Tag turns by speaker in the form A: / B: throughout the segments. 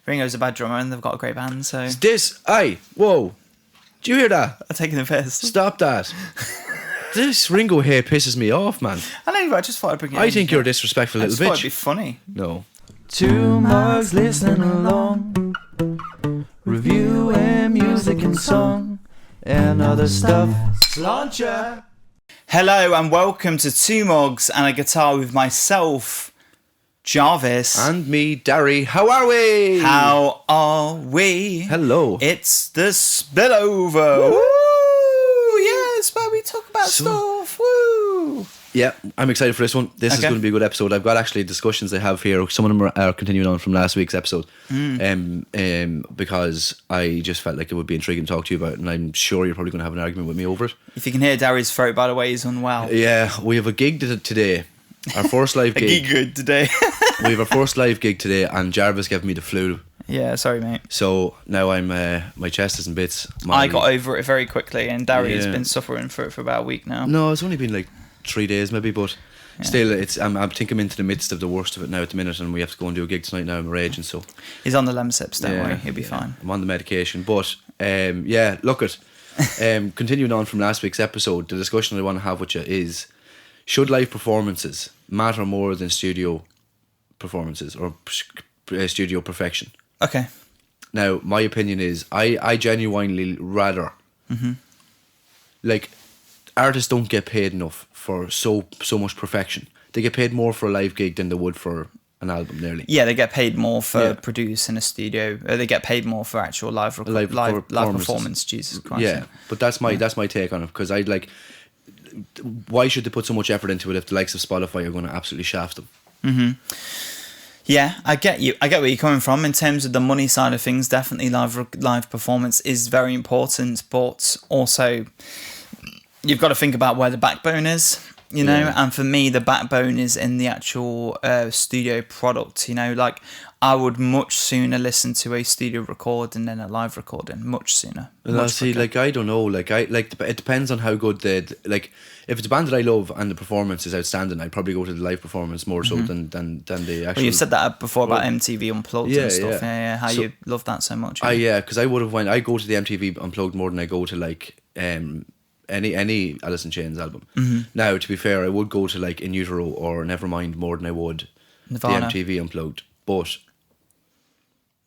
A: Ringo's a bad drummer and they've got a great band, so...
B: Whoa. Do you hear that?
A: I'm taking the piss.
B: Stop that. This Ringo here pisses me off, man.
A: I know, but I just thought I'd bring it in.
B: I think you're a disrespectful little bitch.
A: I just thought it'd be funny.
B: No.
C: Two mugs listening along, reviewing music and song, and other stuff. Sláinte!
A: Hello and welcome to Two Mugs and a Guitar with myself, Jarvis.
B: And me, Dary. How are we?
A: How are we?
B: Hello.
A: It's the Spillover. Woo! Yes, where we talk about stuff. Woo!
B: Yeah, I'm excited for this one. This is going to be a good episode. I've got actually discussions I have here. Some of them are continuing on from last week's episode. Because I just felt like it would be intriguing to talk to you about it, and I'm sure you're probably going to have an argument with me over it.
A: If you can hear Dary's throat, by the way, he's unwell.
B: Yeah, we have a gig today. Our first live gig.
A: A gig today.
B: We have our first live gig today, and Jarvis gave me the flu.
A: Yeah, sorry, mate.
B: So now I'm my chest is in bits.
A: I got over it very quickly, and Dary has been suffering for it for about a week now.
B: No, it's only been like 3 days maybe, but still, it's. I think I'm into the midst of the worst of it now at the minute, and we have to go and do a gig tonight now. I'm raging, so
A: he's on the Lemsips, don't worry, he'll be fine.
B: I'm on the medication, but look at continuing on from last week's episode. The discussion I want to have with you is: should live performances matter more than studio performances or studio perfection?
A: Okay.
B: Now, my opinion is I genuinely rather like artists don't get paid enough for so much perfection. They get paid more for a live gig than they would for an album, nearly.
A: Yeah, they get paid more for producing a studio. They get paid more for actual live performance. Jesus Christ.
B: Yeah, but that's my take on it, because I'd like, why should they put so much effort into it if the likes of Spotify are going to absolutely shaft them?
A: Yeah, I get you. I get where you're coming from. In terms of the money side of things, definitely live performance is very important, but also you've got to think about where the backbone is, you know, and for me, the backbone is in the actual studio product, you know, like I would much sooner listen to a studio recording than a live recording, much sooner.
B: Like, I don't know, it depends on how good if it's a band that I love and the performance is outstanding, I'd probably go to the live performance more so than the actual...
A: Well, you've said that before about MTV Unplugged and stuff, how you love that so much.
B: Because I go to the MTV Unplugged more than I go to like any Alice in Chains album. Now, to be fair, I would go to like In Utero or Nevermind more than I would
A: Nirvana.
B: the MTV Unplugged, but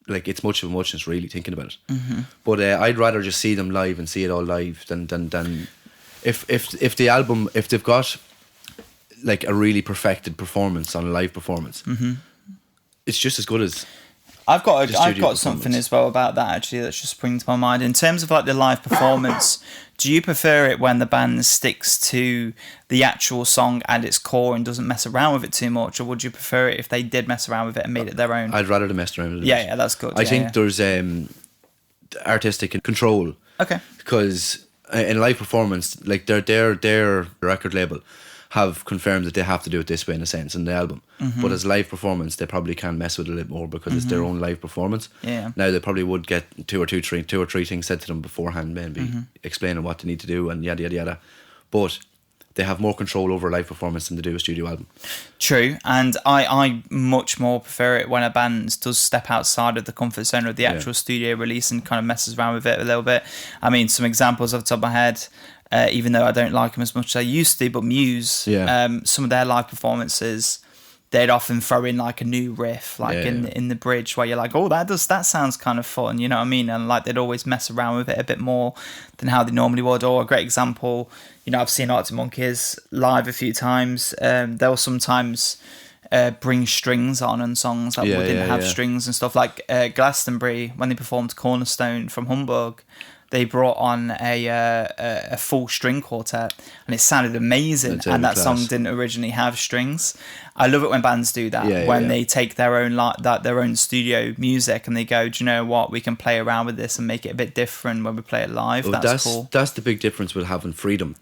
B: like it's much of a muchness really thinking about it. But I'd rather just see them live and see it all live than if the album, if they've got like a really perfected performance on a live performance, it's just as good as.
A: I've got something as well about that actually that's just springing to my mind. In terms of like the live performance, do you prefer it when the band sticks to the actual song and its core and doesn't mess around with it too much, or would you prefer it if they did mess around with it and made it their own?
B: I'd rather they messed around with it.
A: Yeah, that's good.
B: I think there's artistic control. Okay. Because in a live performance, like their record label have confirmed that they have to do it this way in a sense in the album. But as live performance, they probably can mess with it a little more because it's their own live performance. Yeah. Now they probably would get two or three things said to them beforehand, maybe explaining what they need to do and yada yada yada. But they have more control over a live performance than they do a studio album.
A: True, and I much more prefer it when a band does step outside of the comfort zone of the actual studio release and kind of messes around with it a little bit. I mean, some examples off the top of my head, even though I don't like them as much as I used to, but Muse, some of their live performances, they'd often throw in like a new riff, in the bridge, where you're like, oh, that sounds kind of fun, you know what I mean? And like they'd always mess around with it a bit more than how they normally would. Or a great example, you know, I've seen Arctic Monkeys live a few times. They'll sometimes bring strings on songs that wouldn't have strings and stuff. Like Glastonbury, when they performed Cornerstone from Hamburg, they brought on a full string quartet and it sounded amazing, and that song didn't originally have strings. I love it when bands do that, when they take their own studio music and they go, do you know what, we can play around with this and make it a bit different when we play it live. That's cool.
B: That's the big difference with having freedom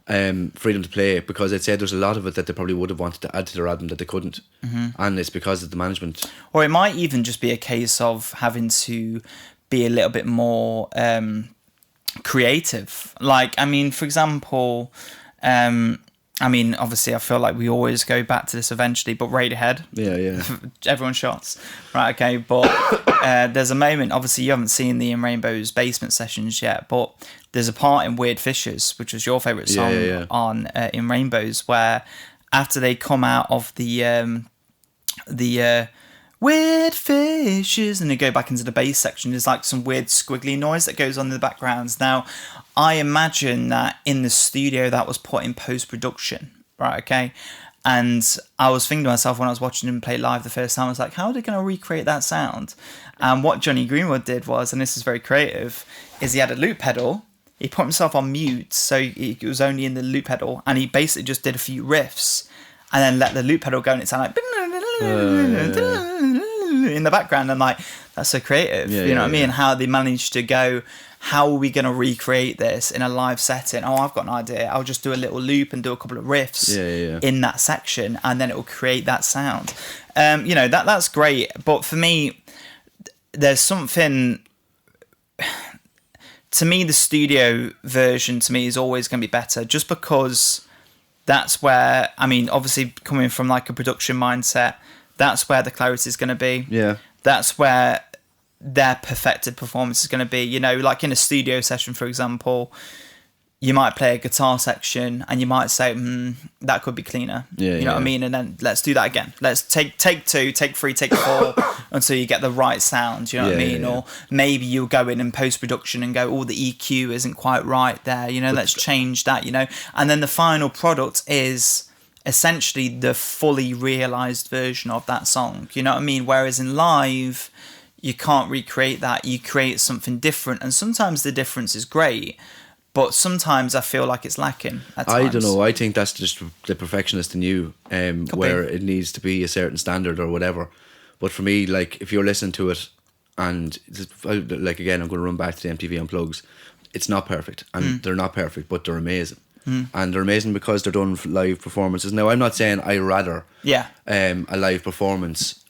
B: to play, because I'd say there's a lot of it that they probably would have wanted to add to their album that they couldn't, and it's because of the management.
A: Or it might even just be a case of having to be a little bit more creative. Like, I mean, for example, obviously I feel like we always go back to this eventually, but Radiohead.
B: Yeah.
A: Everyone shots. Right, okay, but there's a moment, obviously you haven't seen the In Rainbow's basement sessions yet, but there's a part in Weird Fishes, which was your favourite song on In Rainbow's, where after they come out of the Weird Fishes and they go back into the bass section, there's like some weird squiggly noise that goes on in the backgrounds. Now, I imagine that in the studio that was put in post-production, right, okay? And I was thinking to myself when I was watching him play live the first time, I was like, how are they going to recreate that sound? And what Johnny Greenwood did was, and this is very creative, is he had a loop pedal. He put himself on mute, so he was only in the loop pedal, and he basically just did a few riffs and then let the loop pedal go, and it sounded like in the background. I'm like, that's so creative. You know what I mean? How they managed to go, how are we going to recreate this in a live setting? Oh, I've got an idea. I'll just do a little loop and do a couple of riffs in that section, and then it will create that sound. That's great. But for me, there's something... To me, the studio version to me is always going to be better, just because that's where, I mean, obviously coming from like a production mindset, that's where the clarity is going to be.
B: Yeah.
A: That's where their perfected performance is going to be. You know, like in a studio session, for example, you might play a guitar section and you might say, that could be cleaner. You know what I mean? And then let's do that again. Let's take 2, take 3, take 4 until you get the right sound. You know what I mean? Or maybe you'll go in post-production and go, the EQ isn't quite right there. You know, let's change that, you know. And then the final product is essentially the fully realised version of that song. You know what I mean? Whereas in live, you can't recreate that. You create something different. And sometimes the difference is great. But sometimes I feel like it's lacking at times.
B: I don't know. I think that's just the perfectionist in you, where it needs to be a certain standard or whatever. But for me, like, if you're listening to it, and like again, I'm going to run back to the MTV Unplugs. It's not perfect, and they're not perfect, but they're amazing. And they're amazing because they're done live performances. Now, I'm not saying I rather a live performance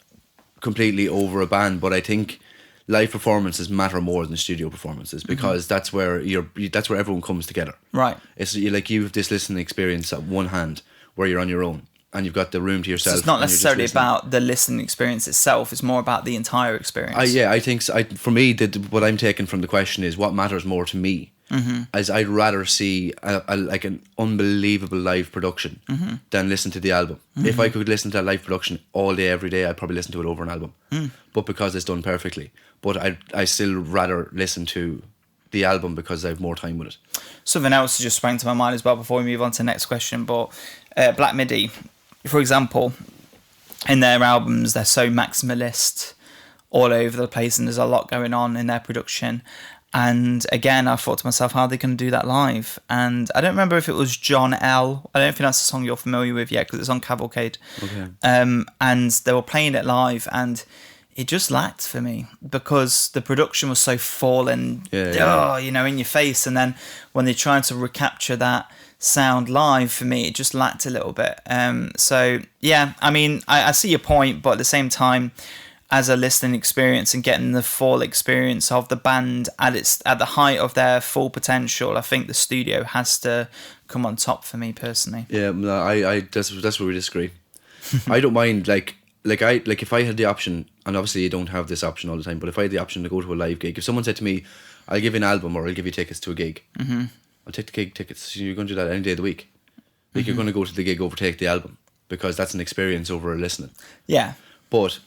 B: completely over a band, but I think live performances matter more than studio performances, because that's where everyone comes together. Right. It's like you have this listening experience at one hand where you're on your own and you've got the room to yourself. So
A: it's not necessarily about the listening experience itself. It's more about the entire experience.
B: I think so. For me, what I'm taking from the question is what matters more to me. As I'd rather see like an unbelievable live production than listen to the album. If I could listen to a live production all day, every day, I'd probably listen to it over an album. But because it's done perfectly. But I still rather listen to the album because I have more time with it.
A: Something else just sprang to my mind as well before we move on to the next question. But Black Midi, for example, in their albums, they're so maximalist all over the place, and there's a lot going on in their production. And again, I thought to myself, how are they going to do that live? And I don't remember if it was John L. I don't think that's a song you're familiar with yet, because it's on Cavalcade. Okay. And they were playing it live, and it just lacked for me because the production was so full and, you know, in your face. And then when they tried to recapture that sound live, for me, it just lacked a little bit. So, yeah, I mean, I see your point, but at the same time, as a listening experience and getting the full experience of the band at the height of their full potential, I think the studio has to come on top for me personally.
B: Yeah, no, that's where we disagree. I don't mind like if I had the option, and obviously you don't have this option all the time, but if I had the option to go to a live gig, if someone said to me, I'll give you an album or I'll give you tickets to a gig, I'll take the gig tickets. You're going to do that any day of the week. Like you're going to go to the gig over take the album, because that's an experience over listening. Yeah. But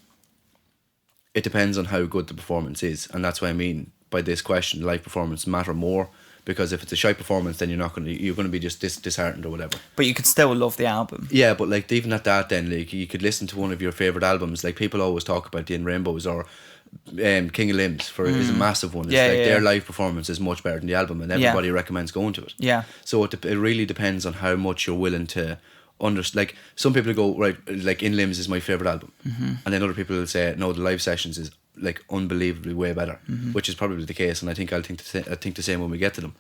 B: it depends on how good the performance is, and that's what I mean by this question. Live performance matter more, because if it's a shy performance, then you're going to be just disheartened or whatever.
A: But you could still love the album.
B: Yeah, but like even at that, then like you could listen to one of your favorite albums. Like people always talk about the In Rainbows or King of Limbs is a massive one. It's their live performance is much better than the album, and everybody recommends going to it. Yeah. So it really depends on how much you're willing to. Like some people go, right, like In Limbs is my favourite album, and then other people will say no, the live sessions is like unbelievably way better, which is probably the case, and I think the same when we get to them.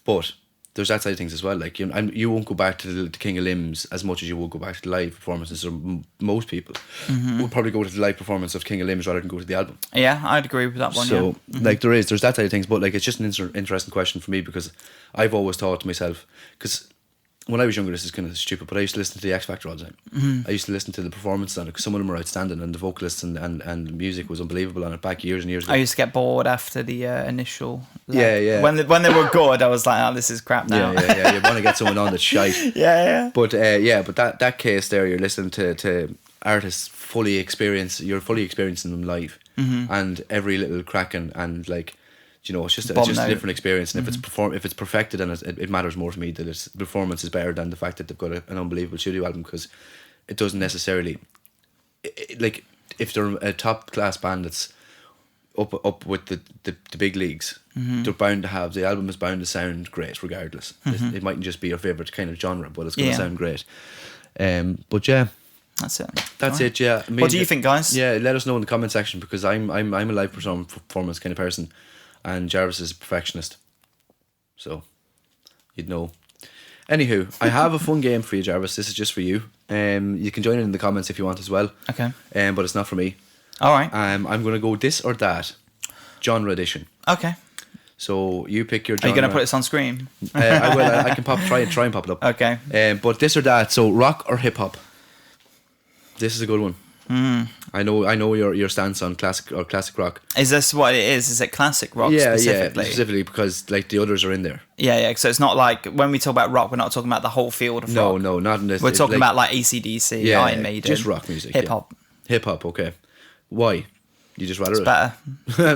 B: But there's that side of things as well. Like you won't go back to the King of Limbs as much as you will go back to the live performances. Or most people will probably go to the live performance of King of Limbs rather than go to the album.
A: Yeah, I'd agree with that one.
B: So like there's that side of things, but like it's just an interesting question for me, because I've always thought to myself, because when I was younger, this is kind of stupid, but I used to listen to the X Factor all the time. Mm-hmm. I used to listen to the performances on it because some of them were outstanding, and the vocalists and the music was unbelievable on it back years and years ago.
A: I used to get bored after the initial.
B: Yeah.
A: When they were good, I was like, oh, this is crap now.
B: Yeah. You want to get someone on that's shite.
A: Yeah.
B: But but that case there, you're listening to artists you're fully experiencing them live, and every little crack and like. You know, it's just a different experience, and if it's perfected, and it matters more to me that its performance is better than the fact that they've got an unbelievable studio album, because it doesn't necessarily like if they're a top class band that's up with the big leagues, they're bound to have the album is bound to sound great regardless. It mightn't just be your favorite kind of genre, but it's going to sound great. But yeah.
A: That's it.
B: That's it. Yeah.
A: What do you think, guys?
B: Yeah, let us know in the comment section, because I'm a live performance kind of person. And Jarvis is a perfectionist, so you'd know. Anywho, I have a fun game for you, Jarvis. This is just for you. You can join in the comments if you want as well.
A: Okay.
B: But it's not for me.
A: All right.
B: I'm going to go this or that, genre edition.
A: Okay.
B: So you pick your genre.
A: Are you going to put this on screen?
B: I will. I can try and pop it up.
A: Okay.
B: But this or that. So rock or hip hop. This is a good one. I know your stance on classic rock.
A: Is this what it is? Is it classic rock specifically?
B: Yeah, specifically because like the others are in there.
A: Yeah. So it's not like when we talk about rock, we're not talking about the whole field of rock.
B: No, not in this.
A: We're talking about like AC/DC, Iron Maiden,
B: just rock music,
A: hip hop.
B: Hip hop, okay. Why? You just rather
A: it's better.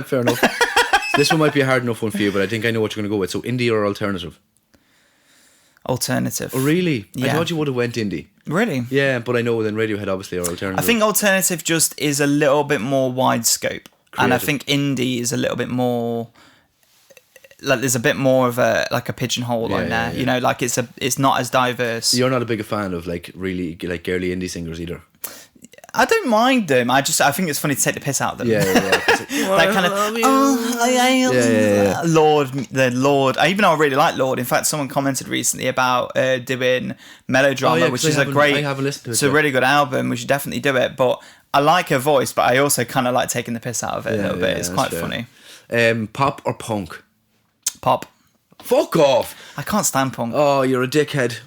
B: Fair enough. This one might be a hard enough one for you, but I think I know what you're going to go with. So indie or alternative?
A: Alternative.
B: Oh really?
A: Yeah.
B: I thought you would have went indie.
A: Really?
B: Yeah, but I know then Radiohead obviously are alternative.
A: I think alternative just is a little bit more wide scope. Creative. And I think indie is a little bit more like there's a bit more of a like a pigeonhole on there. Yeah. You know, like it's not as diverse.
B: You're not a big fan of like really like girly indie singers either.
A: I don't mind them. I think it's funny to take the piss out of them.
B: Yeah.
A: That kind of Lord. Even though I really like Lord. In fact, someone commented recently about doing Melodrama, which is a great.
B: I haven't listened to it.
A: It's a really good album. We should definitely do it. But I like her voice, but I also kind of like taking the piss out of it a little bit. It's quite funny.
B: Pop or punk?
A: Pop.
B: Fuck off!
A: I can't stand punk.
B: Oh, you're a dickhead.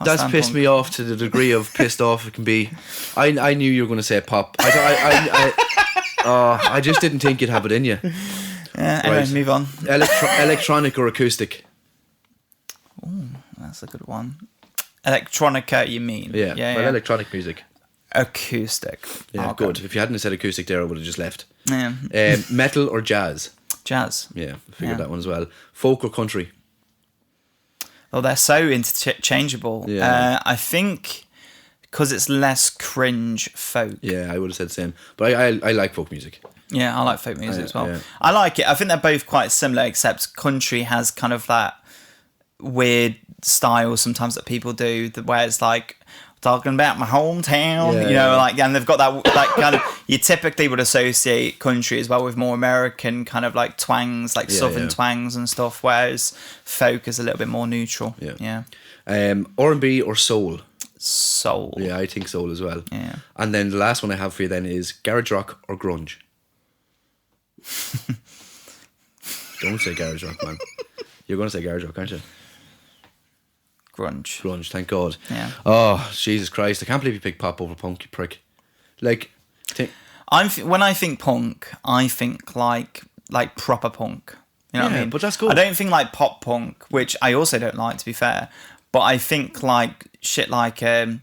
B: That's pissed me off to the degree of pissed off it can be. I knew you were going to say pop. I just didn't think you'd have it in you.
A: Anyway, move on.
B: Electronic or acoustic?
A: Ooh, that's a good one. Electronica, you mean?
B: Yeah. Electronic music.
A: Acoustic.
B: Yeah, good. If you hadn't said acoustic there, I would have just left.
A: Yeah.
B: Metal or jazz?
A: Jazz.
B: Yeah, I figured that one as well. Folk or country?
A: Well, they're so interchangeable.
B: Yeah.
A: I think because it's less cringe folk.
B: Yeah, I would have said the same. But I like folk music.
A: Yeah, I like folk music as well.
B: Yeah.
A: I like it. I think they're both quite similar, except country has kind of that weird style sometimes that people do, where it's like talking about my hometown, like, and they've got that kind of, you typically would associate country as well with more American kind of like twangs, like southern twangs and stuff, whereas folk is a little bit more neutral. Yeah.
B: R&B or soul?
A: Soul.
B: Yeah, I think soul as well.
A: Yeah.
B: And then the last one I have for you then is garage rock or grunge? Don't say garage rock, man. You're going to say garage rock, aren't you?
A: Grunge,
B: thank God.
A: Yeah.
B: Oh, Jesus Christ. I can't believe you picked pop over punk, you prick. Like,
A: when I think punk, I think like proper punk. You know what I mean?
B: But that's good.
A: I don't think like pop punk, which I also don't like, to be fair. But I think like shit like Anarchy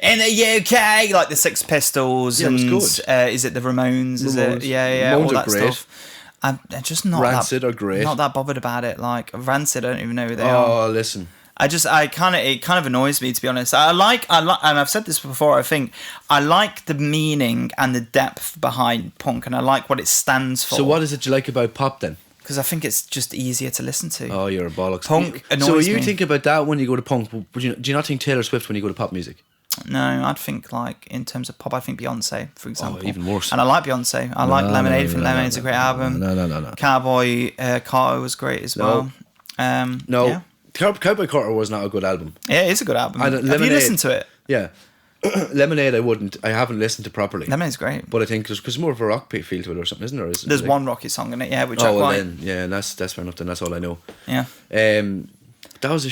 A: in the UK, like the Sex Pistols, and is it the Ramones? Is it? Yeah,
B: Ramones
A: all that
B: are great.
A: stuff. I'm just not
B: Rancid are great.
A: Not that bothered about it. Like Rancid, I don't even know who they
B: are.
A: Oh,
B: listen.
A: It kind of annoys me, to be honest. I like, and I've said this before. I think I like the meaning and the depth behind punk, and I like what it stands for.
B: So, what is it you like about pop then?
A: Because I think it's just easier to listen to.
B: Oh, you're a bollocks.
A: Punk annoys me.
B: So, you think about that when you go to punk? Do you not think Taylor Swift when you go to pop music?
A: No, I'd think like in terms of pop, I think Beyonce, for example.
B: Oh, even worse.
A: And I like Beyonce. I like Lemonade. I think Lemonade's a great album.
B: No.
A: Cowboy Carter was great as well.
B: No.
A: Yeah.
B: Cowboy Carter was not a good album.
A: Yeah, it is a good album. Have you listened to it?
B: Yeah. Lemonade, I haven't listened to properly.
A: Lemonade's great.
B: But I think there's more of a rock feel to it or something, isn't there?
A: There's one rocky song in it, which I quite...
B: then, yeah, that's fair enough, then that's all I know.
A: Yeah.
B: That was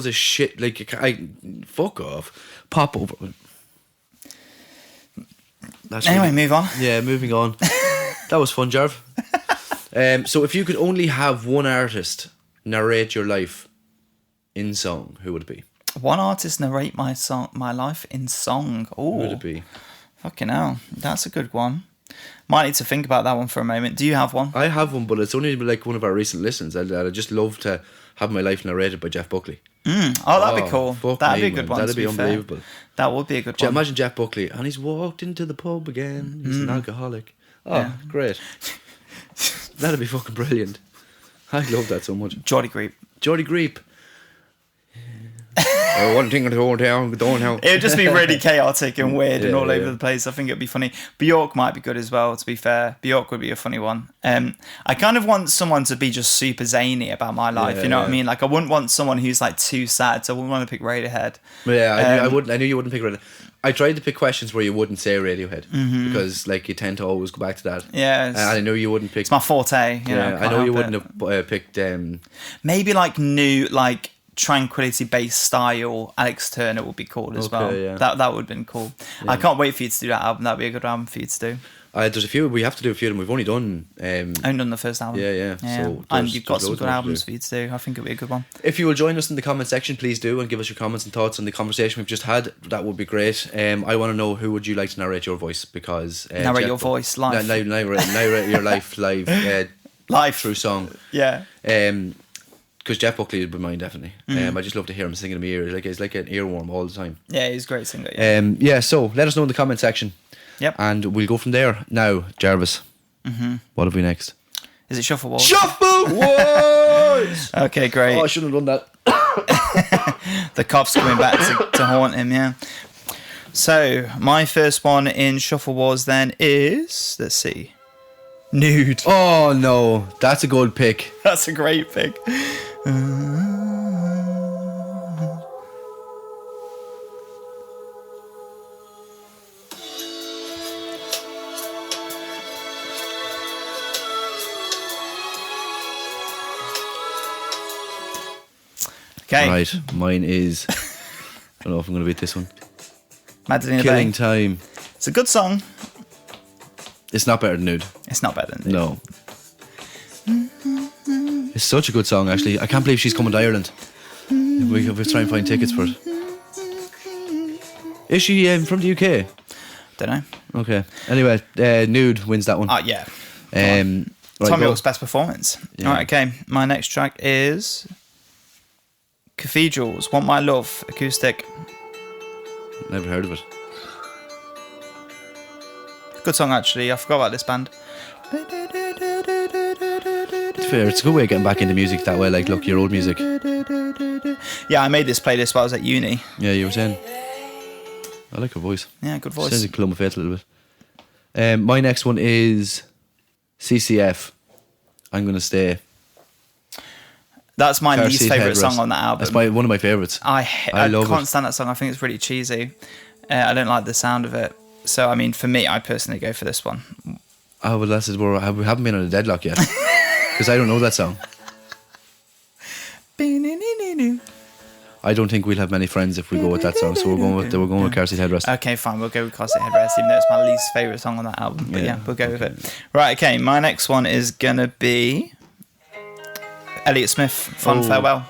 B: a shit. Like I fuck off. Pop over.
A: Anyway, move on.
B: Yeah, moving on. That was fun, Jarv. So if you could only have one artist narrate your life in song, who would it be?
A: One artist narrate my life in song. Oh,
B: who would it be?
A: Fucking hell, that's a good one. Might need to think about that one for a moment. Do you have one?
B: I have one, but it's only like one of our recent listens. I'd just love to have my life narrated by Jeff Buckley.
A: Oh, that'd be cool. That'd be a good one.
B: That'd be unbelievable.
A: That would be a good one.
B: Imagine Jeff Buckley, and he's walked into the pub again. He's an alcoholic. Oh, yeah. Great. That'd be fucking brilliant. I love that so much.
A: Geordie
B: Greep. One thing to go down.
A: It would just be really chaotic and weird and all over the place. I think it'd be funny. Bjork might be good as well, to be fair. Bjork would be a funny one. I kind of want someone to be just super zany about my life, you know what I mean? Like, I wouldn't want someone who's like too sad, so I wouldn't want to pick Radiohead.
B: Yeah, I knew you wouldn't pick Radiohead. I tried to pick questions where you wouldn't say Radiohead because, like, you tend to always go back to that.
A: Yeah,
B: and I know you wouldn't pick.
A: It's my forte. You know,
B: I know you wouldn't have picked.
A: Maybe like new, like tranquility-based style. Alex Turner would be cool as well.
B: Yeah.
A: That would have been cool. Yeah. I can't wait for you to do that album. That'd be a good album for you to do.
B: There's a few. We have to do a few of them. We've only done.
A: Only done the first album.
B: Yeah. So
A: and you've got some good albums for you to do. I think it'll be a good one.
B: If you will join us in the comment section, please do, and give us your comments and thoughts on the conversation we've just had. That would be great. I want to know, who would you like to narrate your voice? Because
A: narrate your voice live.
B: Narrate your life live.
A: Live
B: through song.
A: Yeah.
B: Because Jeff Buckley would be mine, definitely. I just love to hear him singing in my ear. He's like an earworm all the time.
A: Yeah, he's a great singer.
B: Yeah. So let us know in the comment section.
A: Yep.
B: And we'll go from there. Now, Jarvis. What have we next?
A: Is it Shuffle Wars?
B: Shuffle Wars!
A: Okay, great.
B: Oh, I shouldn't have done that.
A: The cops coming back to haunt him, yeah. So, my first one in Shuffle Wars then is, let's see, Nude.
B: Oh, no. That's a good pick.
A: That's a great pick. Okay.
B: Right, mine is. I don't know if I'm going to beat this one.
A: Madeleine
B: Killing Time.
A: It's a good song.
B: It's not better than Nude.
A: It's not better than Nude.
B: No. It's such a good song, actually. I can't believe she's coming to Ireland. We'll try and find tickets for it. Is she from the UK?
A: Don't know.
B: Okay. Anyway, Nude wins that one.
A: Yeah.
B: Right,
A: Tom York's best performance.
B: Yeah.
A: All right, okay. My next track is Cathedrals, Want My Love, acoustic.
B: Never heard of it.
A: Good song, actually. I forgot about this band.
B: It's fair. It's a good way of getting back into music that way. Like, look, your old music.
A: Yeah, I made this playlist while I was at uni.
B: Yeah, you were saying. I like her voice.
A: Yeah, good voice.
B: Sounds like Plum of Faith a little bit. My next one is CCF. I'm Gonna Stay.
A: That's my
B: Car
A: least
B: Seat
A: favourite
B: Headrest.
A: song on that album.
B: That's one of my favourites.
A: I
B: love
A: can't
B: it.
A: stand that song. I think it's really cheesy. I don't like the sound of it. So, I mean, for me, I personally go for this one.
B: Oh, well, that's it. We haven't been on a deadlock yet. Because I don't know that song. I don't think we'll have many friends if we go with that song. So we're going with Car Seat Headrest.
A: Okay, fine. We'll go with Car Seat Headrest, even though it's my least favourite song on that album. But yeah, we'll go with it. Right, okay. My next one is going to be Elliott Smith, Fond Farewell.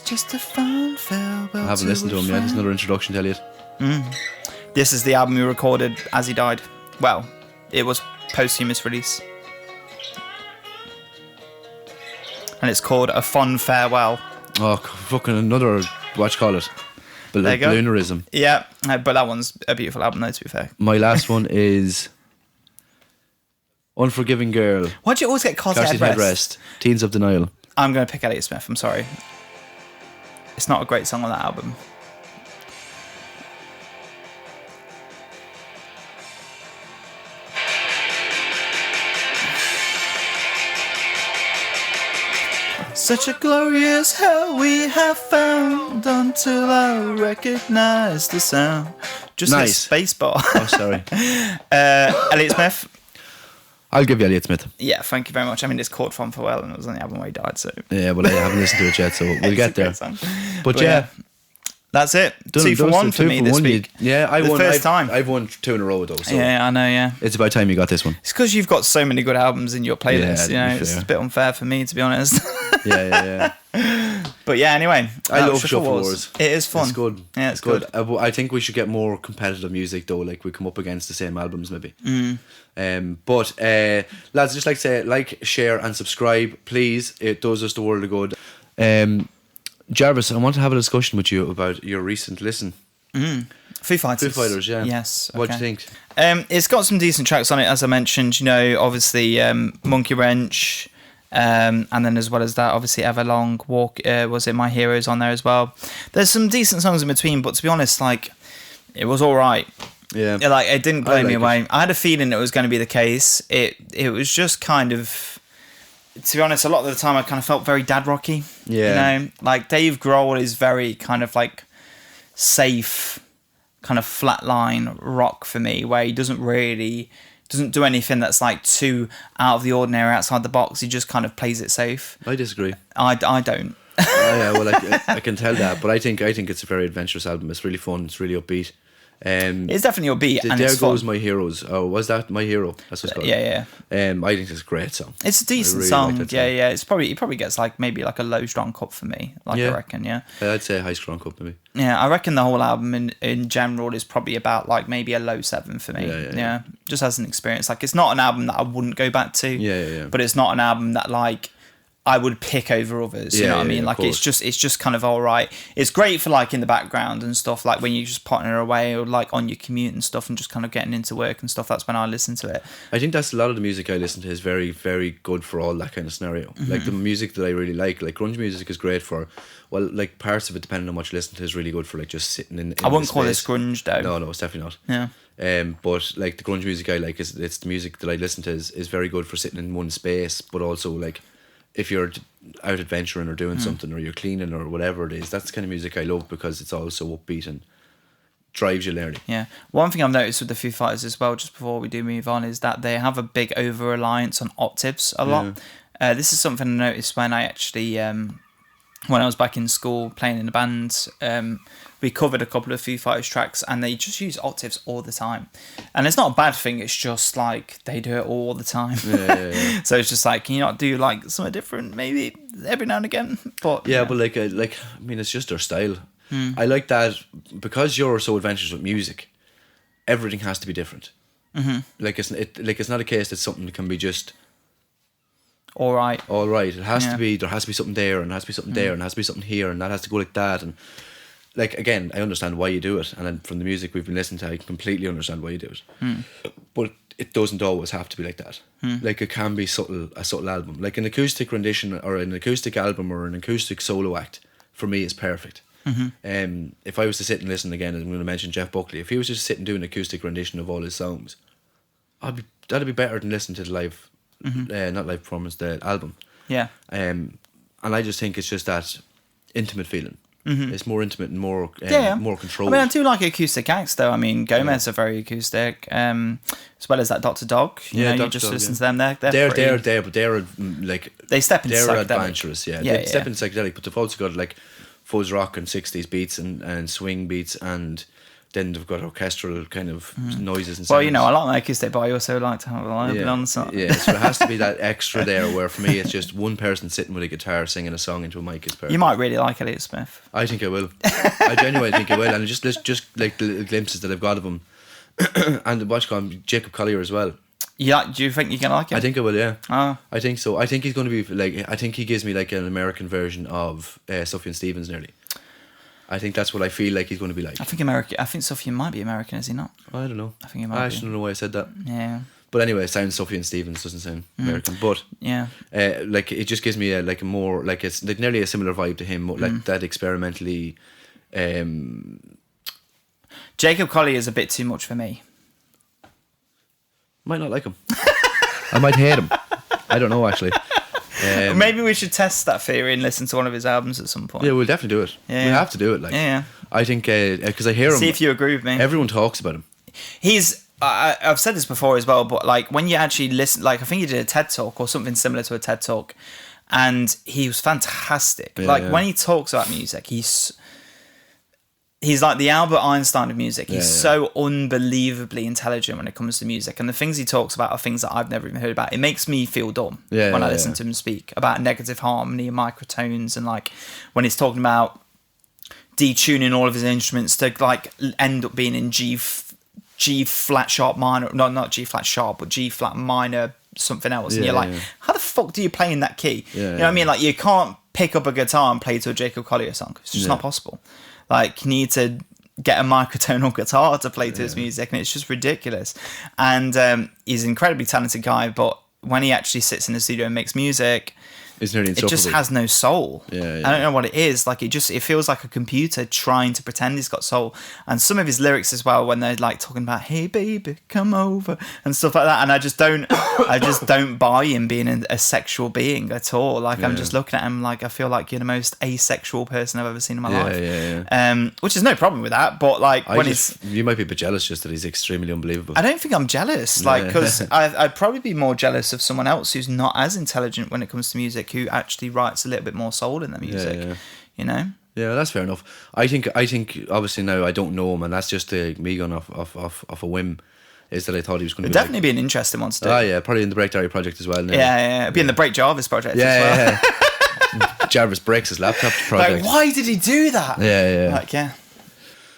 A: Just a fond farewell.
B: I haven't listened to him yet. There's another introduction to Elliott.
A: This is the album he recorded as he died. Well, it was posthumous release. And it's called A Fond Farewell.
B: Oh, fucking another, what you call it?
A: There you go.
B: Balloonerism.
A: Yeah, but that one's a beautiful album though, to be fair.
B: My last one is Unforgiving Girl.
A: Why do you always get Car Seat
B: Headrest? Teens of Denial.
A: I'm going to pick Elliott Smith, I'm sorry. It's not a great song on that album. Such a glorious hell we have found until I recognize the sound. Just
B: nice.
A: a space bar.
B: Oh, sorry.
A: Elliott Smith.
B: I'll give you Elliott Smith.
A: Yeah, thank you very much. I mean, it's called Fun for Well, and it was on the album where he died, so...
B: Yeah, well, I haven't listened to it yet, so we'll get there. But yeah.
A: That's it. 2 for 1 for me this week.
B: I've won 2 in a row, though. So
A: yeah, I know, yeah.
B: It's about time you got this one.
A: It's because you've got so many good albums in your playlist, it's a bit unfair for me, to be honest.
B: Yeah.
A: But yeah, anyway.
B: I love Shuffle Wars.
A: It is fun.
B: It's good.
A: Yeah, it's good.
B: I think we should get more competitive music, though. Like, we come up against the same albums, maybe. But lads, just like to say, like, share and subscribe, please. It does us the world of good. Jarvis, I want to have a discussion with you about your recent listen.
A: Foo Fighters.
B: Foo Fighters, yeah.
A: Yes. Okay.
B: What do you think?
A: It's got some decent tracks on it, as I mentioned. Obviously, Monkey Wrench, and then as well as that, obviously, Everlong, Walk. Was it My Heroes on there as well? There's some decent songs in between, but to be honest, like, it was all right.
B: Yeah.
A: Like, it didn't blow me away. I had a feeling it was going to be the case. It was just kind of. To be honest, a lot of the time I kind of felt very dad rocky.
B: Yeah.
A: Like Dave Grohl is very kind of like safe, kind of flatline rock for me, where he doesn't do anything that's like too out of the ordinary, outside the box. He just kind of plays it safe.
B: I disagree.
A: I don't.
B: Yeah, well, I can tell that, but I think it's a very adventurous album. It's really fun. It's really upbeat.
A: It's definitely upbeat, and
B: There
A: it's fun.
B: Goes My Heroes. Oh, was that My Hero? That's what it's called.
A: Yeah.
B: I think it's a great song.
A: It's a decent
B: really
A: song.
B: Like
A: Yeah. It probably gets like maybe like a low strong cup for me. I reckon. Yeah.
B: I'd say a high strong cup maybe.
A: Yeah, I reckon the whole album in general is probably about like maybe a low 7 for me. Yeah. Just as an experience, like it's not an album that I wouldn't go back to.
B: Yeah.
A: But it's not an album that like I would pick over others. You know what I mean? Like it's just kind of all right. It's great for like in the background and stuff, like when you're just potting away or like on your commute and stuff and just kind of getting into work and stuff. That's when I listen to it.
B: I think that's a lot of the music I listen to is very, very good for all that kind of scenario. Mm-hmm. Like the music that I really like grunge music is great for, well, like parts of it depending on what you listen to is really good for like just sitting in
A: I wouldn't call this grunge though.
B: No, it's definitely not.
A: Yeah.
B: But like the grunge music I like it's the music that I listen to is very good for sitting in one space, but also like if you're out adventuring or doing something or you're cleaning or whatever it is, that's the kind of music I love because it's also upbeat and drives you learning.
A: Yeah. One thing I've noticed with the Foo Fighters as well, just before we do move on, is that they have a big over-reliance on octaves a lot. This is something I noticed when I actually, when I was back in school playing in a band, we covered a couple of Foo Fighters tracks and they just use octaves all the time. And it's not a bad thing, it's just like they do it all the time. Yeah. So it's just like, can you not do like something different maybe every now and again? But
B: but like I mean, it's just their style. I like that because you're so adventurous with music, everything has to be different. Mm-hmm. Like it's not a case that something can be just all right. It has to be, there has to be something there and there has to be something there and there has to be something here and that has to go like that. And like, again, I understand why you do it, and then from the music we've been listening to, I completely understand why you do it. But it doesn't always have to be like that. Like it can be a subtle album. Like an acoustic rendition or an acoustic album or an acoustic solo act for me is perfect. If I was to sit and listen again, I'm going to mention Jeff Buckley. If he was just sitting doing an acoustic rendition of all his songs, that'd be better than listening to the live, not live performance, the album. Yeah. And I just think it's just that intimate feeling. It's more intimate and more controlled.
A: I mean, I do like acoustic acts though. I mean, Gomez are very acoustic, as well as that Dr. Dog. You just listen to them. They're
B: like
A: they step into
B: they're adventurous. They step into psychedelic, but they've also got like fuzz rock and 60s beats and swing beats, and then they've got orchestral kind of noises and sounds.
A: Well, I like my acoustic, but I also like to have a live on.
B: So it has to be that extra there, where for me it's just one person sitting with a guitar singing a song into a mic is perfect.
A: You might really like Elliott Smith.
B: I think I will. I genuinely think I will, and just like the little glimpses that I've got of him, and what's called Jacob Collier as well.
A: Yeah, do you think you're gonna like him?
B: I think I will. Yeah.
A: Oh.
B: I think so. I think he's going to be like. I think he gives me like an American version of Sufjan Stevens nearly. I think that's what I feel like he's going to be like.
A: I think Sufjan might be American, is he not?
B: I don't know.
A: I think he might be.
B: I actually don't know why I said that.
A: Yeah.
B: But anyway, it sounds Sufjan Stevens, doesn't sound American. But
A: yeah,
B: like it just gives me a more like it's like nearly a similar vibe to him, like that experimentally.
A: Jacob Collier is a bit too much for me.
B: Might not like him. I might hate him. I don't know actually.
A: Maybe we should test that theory and listen to one of his albums at some point.
B: Yeah, we'll definitely do it.
A: Yeah.
B: We have to do it. Like, I think because I hear him.
A: See if you agree with me.
B: Everyone talks about him.
A: He's I've said this before as well, but like when you actually listen, like I think he did a TED Talk or something similar to a TED Talk, and he was fantastic. When he talks about music, he's like the Albert Einstein of music. He's so unbelievably intelligent when it comes to music, and the things he talks about are things that I've never even heard about. It makes me feel dumb when I listen to him speak about negative harmony and microtones, and like when he's talking about detuning all of his instruments to like end up being in G flat sharp minor, no, not G flat sharp, but G flat minor something else, and you're like, how the fuck do you play in that key? You know what I mean? Like you can't pick up a guitar and play to a Jacob Collier song. It's just not possible. Like you need to get a microtonal guitar to play to his music, and it's just ridiculous. And he's an incredibly talented guy, but when he actually sits in the studio and makes music,
B: it's nearly
A: it just has no soul. I don't know what it is. Like it feels like a computer trying to pretend he's got soul. And some of his lyrics as well, when they're like talking about "Hey baby, come over" and stuff like that, and I just don't buy him being a sexual being at all. Like I'm just looking at him like I feel like you're the most asexual person I've ever seen in my life. Which is no problem with that, but like
B: you might be a bit jealous just that he's extremely unbelievable.
A: I don't think I'm jealous, like because I'd probably be more jealous of someone else who's not as intelligent when it comes to music, who actually writes a little bit more soul in their music, you know?
B: Yeah, that's fair enough. I think obviously now I don't know him, and that's just me going off a whim, is that I thought he was going to
A: It'd definitely be an interesting one to do.
B: Oh yeah, probably in the Break Dary project as well.
A: It'd be in the Break Jarvis project as well.
B: Jarvis breaks his laptop project.
A: Like, why did he do that? Like,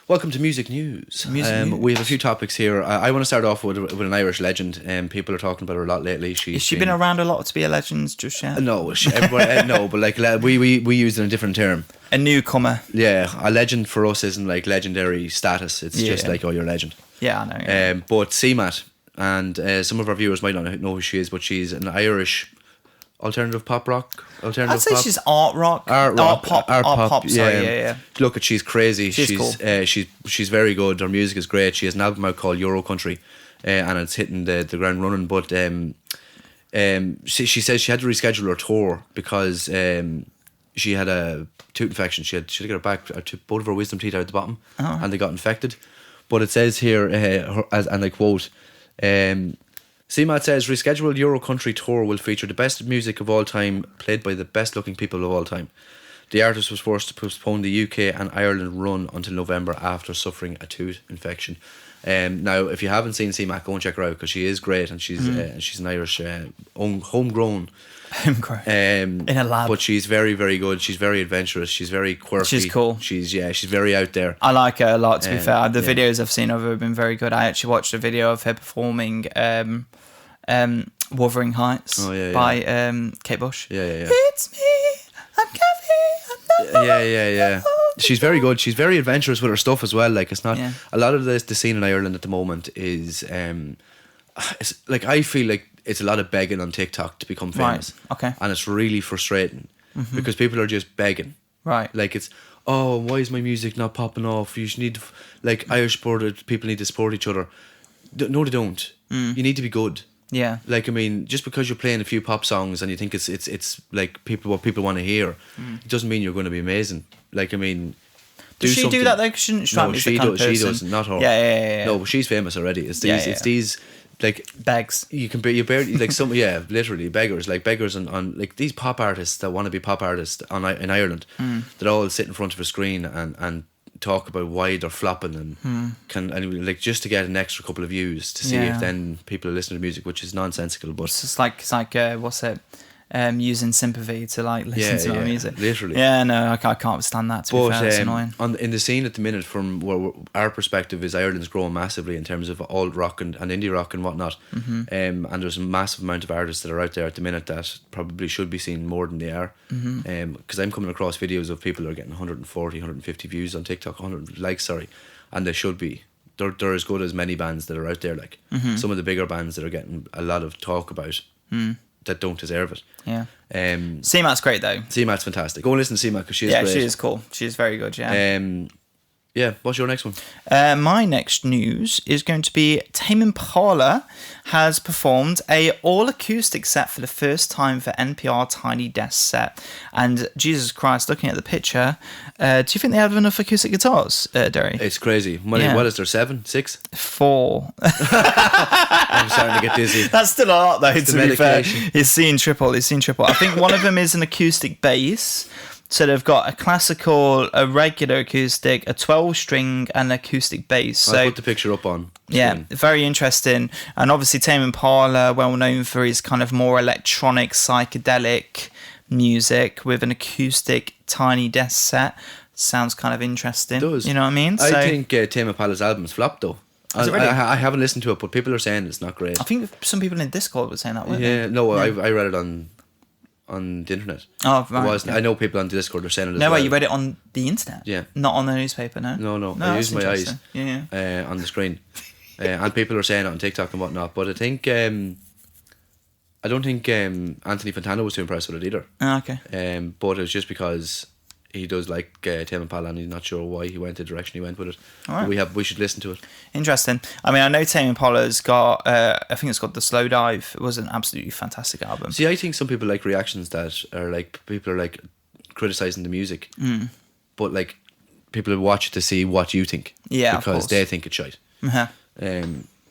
B: Welcome to Music News. We have a few topics here. I want to start off with an Irish legend. People are talking about her a lot lately.
A: Has she been around a lot to be a legend just yet?
B: No, no, but like we use it in a different term.
A: A newcomer.
B: Yeah, a legend for us isn't like legendary status. It's just like, oh, you're a legend.
A: Yeah, I know.
B: But CMAT, and some of our viewers might not know who she is, but she's an Irish alternative pop rock.
A: I'd say she's art rock. Art pop. Sorry,
B: Look, she's crazy. She's
A: cool.
B: She's very good. Her music is great. She has an album out called Euro Country, and it's hitting the ground running. But she says she had to reschedule her tour because she had a tooth infection. She had to get her back. Both of her wisdom teeth out at the bottom, and they got infected. But it says here, and I quote. CMAT says rescheduled Euro Country tour will feature the best music of all time, played by the best looking people of all time. The artist was forced to postpone the UK and Ireland run until November after suffering a tooth infection. Now, if you haven't seen CMAT, go and check her out because she is great, and she's an Irish homegrown.
A: In a lab.
B: But she's very, very good. She's very adventurous. She's very quirky.
A: She's cool.
B: She's very out there.
A: I like her a lot, to be fair. The videos I've seen of her have been very good. I actually watched a video of her performing Wuthering Heights by Kate Bush. It's me, I'm Kathy,
B: I'm She's very good. She's very adventurous with her stuff as well. Like, it's not a lot of the scene in Ireland at the moment is it's like, I feel like it's a lot of begging on TikTok to become famous.
A: Right. Okay.
B: And it's really frustrating because people are just begging.
A: Right.
B: Like, it's, oh, why is my music not popping off? You need, like, Irish people need to support each other. No, they don't. You need to be good.
A: Yeah.
B: Like, I mean, just because you're playing a few pop songs and you think it's like what people want to hear, it doesn't mean you're going to be amazing. Like, I mean,
A: does she do that though? She
B: doesn't. Not her.
A: Yeah.
B: No, but she's famous already. It's these. It's these. Like,
A: begs.
B: You barely like some. Yeah, literally beggars. Like beggars on like these pop artists that want to be pop artists in Ireland. That all sit in front of a screen and talk about why they're flopping and like just to get an extra couple of views to see if then people are listening to music, which is nonsensical. But
A: it's like what's it? Using sympathy to like listen to my music.
B: Literally.
A: Yeah, no, I can't stand that. To be fair, it's annoying.
B: In the scene at the minute, from where our perspective is, Ireland's growing massively in terms of alt rock and indie rock and whatnot. And there's a massive amount of artists that are out there at the minute that probably should be seen more than they are. Because I'm coming across videos of people who are getting 140, 150 views on TikTok, 100 likes, and they should be. They're as good as many bands that are out there. Like some of the bigger bands that are getting a lot of talk about. That don't deserve it.
A: Yeah. CMAT's great though.
B: CMAT's fantastic. Go and listen to CMAT because she's great.
A: She is cool. She's very good. Yeah.
B: Yeah, what's your next one?
A: My next news is going to be Tame Impala has performed a all-acoustic set for the first time for NPR Tiny Desk set. And Jesus Christ, looking at the picture, do you think they have enough acoustic guitars, Derry?
B: It's crazy. What is there, 7? 6?
A: 4.
B: I'm starting to get dizzy.
A: That's still a lot, though,
B: It's
A: to
B: the
A: be fair.
B: medication.
A: He's seen triple. I think one of them is an acoustic bass. So they've got a classical, a regular acoustic, a 12-string, and an acoustic bass. So
B: I'll put the picture up on screen.
A: yeah, very interesting. And obviously Tame Impala, well known for his kind of more electronic, psychedelic music with an acoustic Tiny Desk set. Sounds kind of interesting.
B: It does.
A: You know what I mean?
B: I think Tame Impala's album's flopped, though.
A: Is it really?
B: I haven't listened to it, but people are saying it's not great.
A: I think some people in Discord were saying that, weren't
B: Yeah,
A: they?
B: no, I read it on the internet.
A: Oh, right.
B: It wasn't.
A: Okay.
B: I know people on Discord are saying it as
A: No,
B: well.
A: wait, you read it on the internet?
B: Yeah.
A: Not on the newspaper, no?
B: No, I use my eyes
A: Yeah.
B: on the screen. And people are saying it on TikTok and whatnot. But I think, I don't think Anthony Fantano was too impressed with it either.
A: Oh, okay.
B: But it was just because he does like Tame Impala and he's not sure why he went the direction he went with it.
A: All right.
B: But we should listen to it.
A: Interesting. I mean, I know Tame Impala's got, I think it's got The Slow Dive. It was an absolutely fantastic album.
B: See, I think some people like reactions that are like, people are like criticising the music. But like, people will watch it to see what you think.
A: Yeah, of
B: because
A: course.
B: they think it's shite.
A: Uh-huh.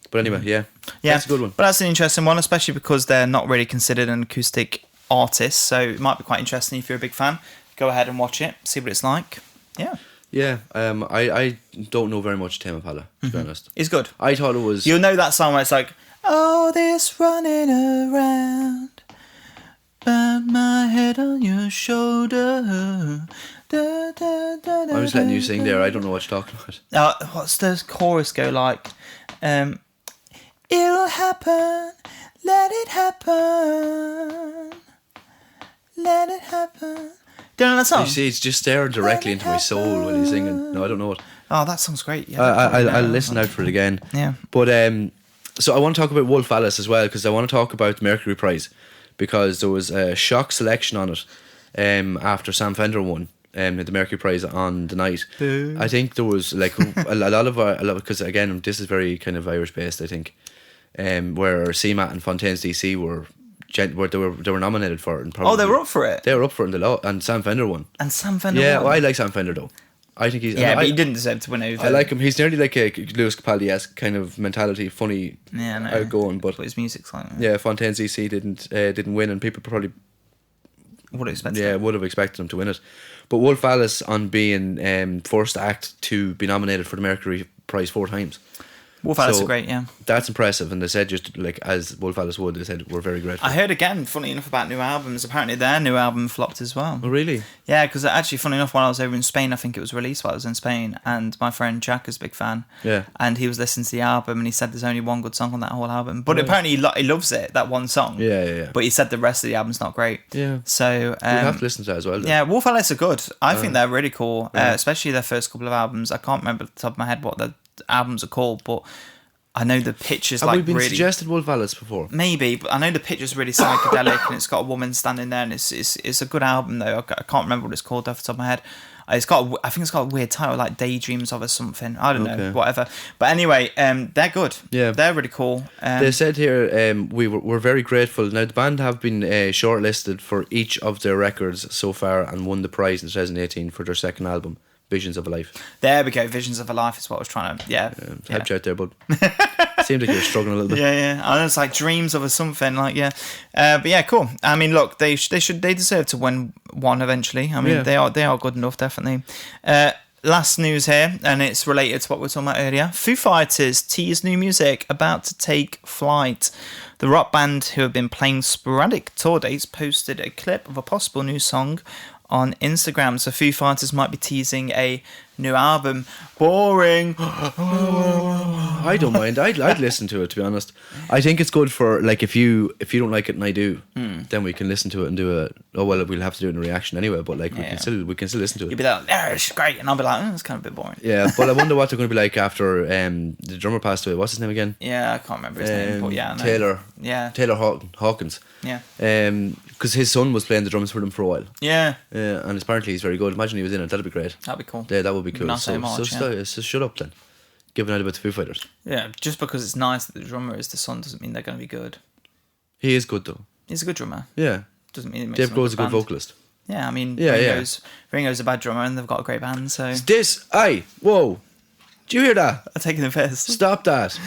B: But anyway, yeah.
A: Yeah,
B: That's a good one.
A: But that's an interesting one, especially because they're not really considered an acoustic artist. So it might be quite interesting if you're a big fan. Go ahead and watch it, see what it's like. Yeah.
B: Yeah, I don't know very much Tame Impala, to be honest.
A: It's good.
B: I thought it was...
A: You'll know that song where it's like, oh, this running around, bound my head on your shoulder. Da, da, da, da,
B: I'm just letting you sing there. I don't know what you're talking about.
A: What's the chorus go like? It'll happen, let it happen, let it happen. Do you know that song?
B: You see, it's just staring directly into my soul when he's singing. No, I don't know it.
A: Oh, that song's great. Yeah,
B: I'll listen out for it again.
A: Yeah.
B: But so I want to talk about Wolf Alice as well, because I want to talk about the Mercury Prize, because there was a shock selection on it after Sam Fender won the Mercury Prize on the night.
A: Boo.
B: I think there was like a lot of because again this is very kind of Irish based. I think where CMAT and Fontaines DC were nominated for it. And probably,
A: They were up for it.
B: They were up for it, and Sam Fender won.
A: And Sam Fender
B: Yeah,
A: won.
B: well, I like Sam Fender though. I think he's...
A: Yeah, but he didn't deserve to win over.
B: I like him. He's nearly like a Lewis Capaldi-esque kind of mentality, funny,
A: Yeah, no.
B: outgoing. But
A: his music's like that.
B: yeah, Fontaines DC didn't win, and people probably
A: Would expect
B: would have expected him to win it. But Wolf Alice on being first act to be nominated for the Mercury Prize 4 times.
A: Wolf Alice are great, yeah.
B: That's impressive, and they said just like as Wolf Alice would, they said we're very grateful.
A: I heard again, funny enough, about new albums. Apparently their new album flopped as well.
B: Oh really?
A: Yeah, because actually, funny enough, while I was over in Spain, I think it was released while I was in Spain, and my friend Jack is a big fan.
B: Yeah.
A: And he was listening to the album, and he said there's only one good song on that whole album. But apparently he loves it, that one song.
B: Yeah.
A: But he said the rest of the album's not great.
B: Yeah.
A: So...
B: we have to listen to that as well. Then.
A: Yeah, Wolf Alice are good. I think they're really cool, especially their first couple of albums. I can't remember off the top of my head what the albums are called, but I know the picture's
B: Have
A: like
B: we been
A: really...
B: suggested Wolf Alice before?
A: Maybe, but I know the picture's really psychedelic and it's got a woman standing there, and it's a good album though. I can't remember what it's called off the top of my head. I think it's got a weird title like Daydreams of or something. I don't know, whatever. But anyway, they're good.
B: Yeah,
A: they're really cool.
B: They said here we're very grateful. Now the band have been shortlisted for each of their records so far and won the prize in 2018 for their second album, Visions of a Life.
A: There we go. Visions of a Life is what I was trying to.
B: Helped you out there, bud. Seemed like you were struggling a little bit.
A: Yeah. I know it's like Dreams of a something, like but yeah, cool. I mean, look, they deserve to win one eventually. I mean, they are good enough, definitely. Last news here, and it's related to what we were talking about earlier. Foo Fighters tease new music about to take flight. The rock band, who have been playing sporadic tour dates, posted a clip of a possible new song on Instagram. So Foo Fighters might be teasing a new album. Boring.
B: I don't mind. I'd listen to it, to be honest. I think it's good for like if you don't like it and I do, then we can listen to it and do it. Oh well, we'll have to do it in a reaction anyway. But like we can still listen to it.
A: You'll be like, yeah, it's great, and I'll be like, it's kind of a bit boring.
B: Yeah, but I wonder what they're going to be like after the drummer passed away. What's his name again?
A: Yeah, I can't remember his name, but yeah, I know.
B: Taylor.
A: Yeah.
B: Taylor Hawkins.
A: Yeah.
B: Because his son was playing the drums for them for a while.
A: Yeah.
B: And apparently he's very good. Imagine he was in it. That'd be great.
A: That'd be cool.
B: Yeah, that would be cool.
A: Not so much,
B: So shut up then. Give an idea about the Foo Fighters.
A: Yeah, just because it's nice that the drummer is the son doesn't mean they're going to be good.
B: He is good though.
A: He's a good drummer.
B: Yeah.
A: Doesn't mean it makes
B: Dave
A: him a
B: Grohl's
A: good
B: a good
A: band.
B: vocalist.
A: Yeah, I mean,
B: Yeah,
A: Ringo's a bad drummer and they've got a great band, so...
B: Whoa. Do you hear that?
A: I'm taking the piss.
B: Stop that.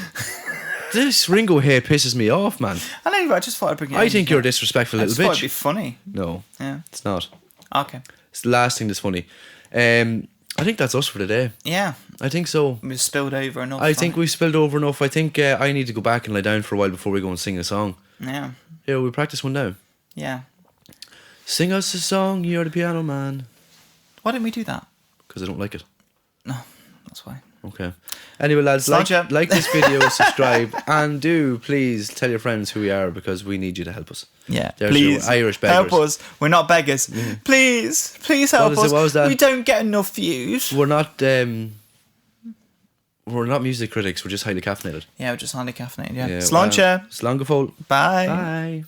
B: This Ringo hair pisses me off, man.
A: I know, I just thought I'd bring it
B: I
A: in.
B: think you're a disrespectful
A: I
B: little
A: just thought
B: bitch.
A: it'd be funny.
B: No,
A: Yeah.
B: it's not.
A: Okay.
B: It's the last thing that's funny. I think that's us for today.
A: Yeah.
B: I think so.
A: We've spilled over enough.
B: I think we spilled over enough. I think I need to go back and lie down for a while before we go and sing a song.
A: Yeah.
B: Yeah, we'll practice one now.
A: Yeah.
B: Sing us a song, you're the piano man.
A: Why didn't we do that?
B: Because I don't like it.
A: No, that's why.
B: Okay. Anyway, lads, like this video, subscribe, and do please tell your friends who we are because we need you to help us.
A: Yeah,
B: There's
A: please
B: your Irish beggars.
A: help us. We're not beggars. Please help us.
B: What was that?
A: We don't get enough views.
B: We're not music critics. We're just highly caffeinated.
A: Yeah, we're just highly caffeinated. Yeah.
B: Yeah,
A: Sláinte.
B: Slán go fóill.
A: Bye.
B: Bye.